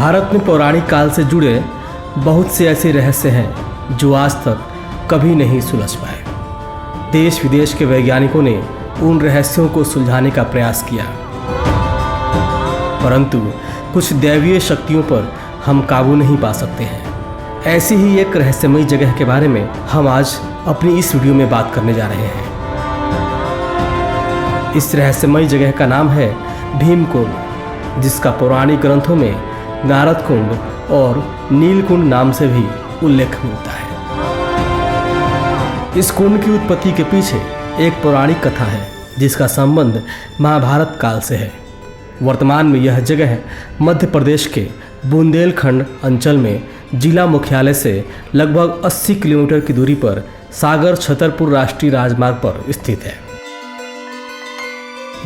भारत में पौराणिक काल से जुड़े बहुत से ऐसे रहस्य हैं जो आज तक कभी नहीं सुलझ पाए। देश विदेश के वैज्ञानिकों ने उन रहस्यों को सुलझाने का प्रयास किया, परंतु कुछ दैवीय शक्तियों पर हम काबू नहीं पा सकते हैं। ऐसी ही एक रहस्यमयी जगह के बारे में हम आज अपनी इस वीडियो में बात करने जा रहे हैं। इस रहस्यमयी जगह का नाम है भीमकुंड, जिसका पौराणिक ग्रंथों में नारद कुंड और नीलकुंड नाम से भी उल्लेख मिलता है। इस कुंड की उत्पत्ति के पीछे एक पौराणिक कथा है जिसका संबंध महाभारत काल से है। वर्तमान में यह जगह मध्य प्रदेश के बुंदेलखंड अंचल में जिला मुख्यालय से लगभग 80 किलोमीटर की दूरी पर सागर छतरपुर राष्ट्रीय राजमार्ग पर स्थित है।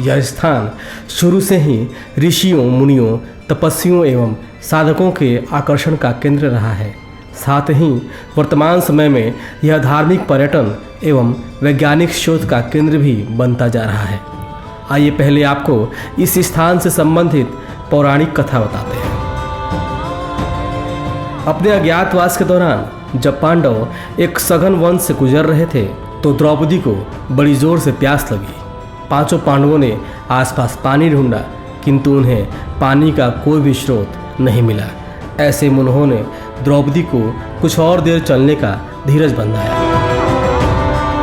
यह स्थान शुरू से ही ऋषियों, मुनियों, तपस्वियों एवं साधकों के आकर्षण का केंद्र रहा है। साथ ही वर्तमान समय में यह धार्मिक, पर्यटन एवं वैज्ञानिक शोध का केंद्र भी बनता जा रहा है। आइए पहले आपको इस स्थान से संबंधित पौराणिक कथा बताते हैं। अपने अज्ञातवास के दौरान जब पांडव एक सघन वन से गुजर रहे थे तो द्रौपदी को बड़ी जोर से प्यास लगी। पांचों पांडवों ने आसपास पानी ढूंढा, किंतु उन्हें पानी का कोई भी स्रोत नहीं मिला। ऐसे में उन्होंने द्रौपदी को कुछ और देर चलने का धीरज बंधाया,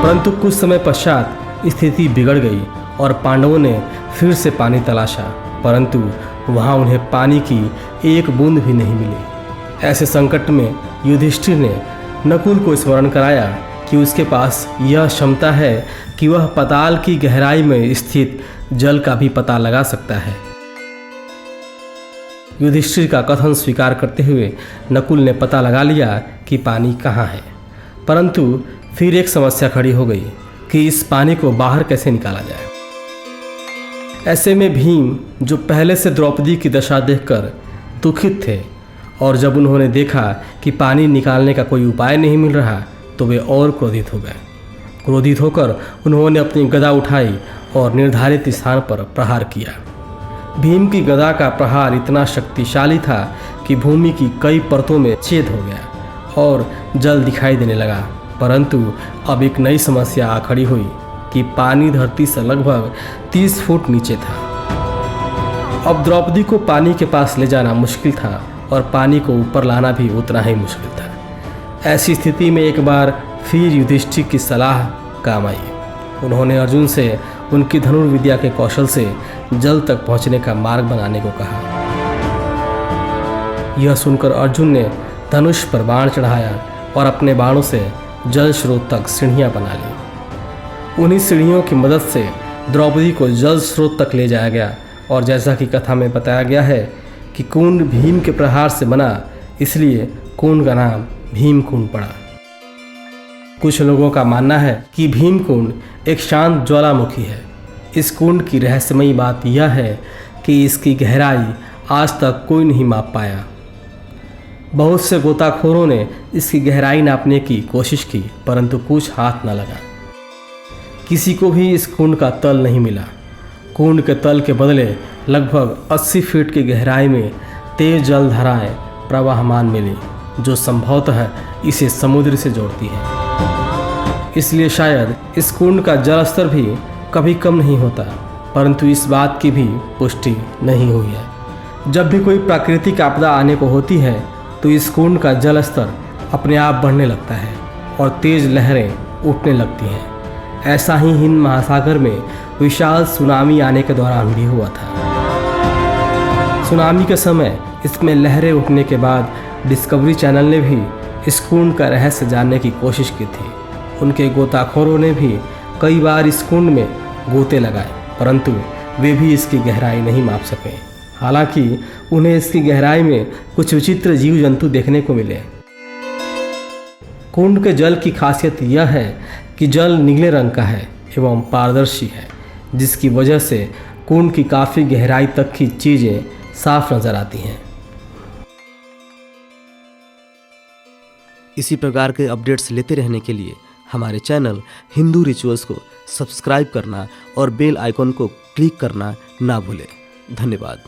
परंतु कुछ समय पश्चात स्थिति बिगड़ गई और पांडवों ने फिर से पानी तलाशा, परंतु वहां उन्हें पानी की एक बूंद भी नहीं मिली। ऐसे संकट में युधिष्ठिर ने नकुल को स्मरण कराया कि उसके पास यह क्षमता है कि वह पाताल की गहराई में स्थित जल का भी पता लगा सकता है। युधिष्ठिर का कथन स्वीकार करते हुए नकुल ने पता लगा लिया कि पानी कहाँ है, परंतु फिर एक समस्या खड़ी हो गई कि इस पानी को बाहर कैसे निकाला जाए। ऐसे में भीम, जो पहले से द्रौपदी की दशा देखकर दुखित थे और जब उन्होंने देखा कि पानी निकालने का कोई उपाय नहीं मिल रहा तो वे और क्रोधित हो गए। क्रोधित होकर उन्होंने अपनी गदा उठाई और निर्धारित स्थान पर प्रहार किया। भीम की गदा का प्रहार इतना शक्तिशाली था कि भूमि की कई परतों में छेद हो गया और जल दिखाई देने लगा। परंतु अब एक नई समस्या आ खड़ी हुई कि पानी धरती से लगभग 30 फुट नीचे था। अब द्रौपदी को पानी के पास ले जाना मुश्किल था और पानी को ऊपर लाना भी उतना ही मुश्किल था। ऐसी स्थिति में एक बार फिर युधिष्ठिर की सलाह काम आई। उन्होंने अर्जुन से उनकी धनुर्विद्या के कौशल से जल तक पहुंचने का मार्ग बनाने को कहा। यह सुनकर अर्जुन ने धनुष पर बाण चढ़ाया और अपने बाणों से जल स्रोत तक सीढ़ियां बना ली। उन्हीं सीढ़ियों की मदद से द्रौपदी को जल स्रोत तक ले जाया गया और जैसा कि कथा में बताया गया है कि कुंड भीम के प्रहार से बना, इसलिए कुंड का नाम भीमकुंड पड़ा। कुछ लोगों का मानना है कि भीमकुंड एक शांत ज्वालामुखी है। इस कुंड की रहस्यमयी बात यह है कि इसकी गहराई आज तक कोई नहीं माप पाया। बहुत से गोताखोरों ने इसकी गहराई नापने की कोशिश की, परंतु कुछ हाथ न लगा। किसी को भी इस कुंड का तल नहीं मिला। कुंड के तल के बदले लगभग 80 फीट की गहराई में तेज जलधाराएं प्रवाहमान मिली, जो संभवतः इसे समुद्र से जोड़ती है। इसलिए शायद इस कुंड का जल स्तर भी कभी कम नहीं होता, परंतु इस बात की भी पुष्टि नहीं हुई है। जब भी कोई प्राकृतिक आपदा आने को होती है तो इस कुंड का जल स्तर अपने आप बढ़ने लगता है और तेज लहरें उठने लगती हैं। ऐसा ही हिंद महासागर में विशाल सुनामी आने के दौरान भी हुआ था। सुनामी के समय इसमें लहरें उठने के बाद डिस्कवरी चैनल ने भी इस कुंड का रहस्य जानने की कोशिश की थी। उनके गोताखोरों ने भी कई बार इस कुंड में गोते लगाए, परंतु वे भी इसकी गहराई नहीं माप सके। हालांकि उन्हें इसकी गहराई में कुछ विचित्र जीव जंतु देखने को मिले। कुंड के जल की खासियत यह है कि जल नीले रंग का है एवं पारदर्शी है, जिसकी वजह से कुंड की काफ़ी गहराई तक की चीज़ें साफ नजर आती हैं। इसी प्रकार के अपडेट्स लेते रहने के लिए हमारे चैनल हिंदू रिचुअल्स को सब्सक्राइब करना और बेल आइकॉन को क्लिक करना ना भूलें। धन्यवाद।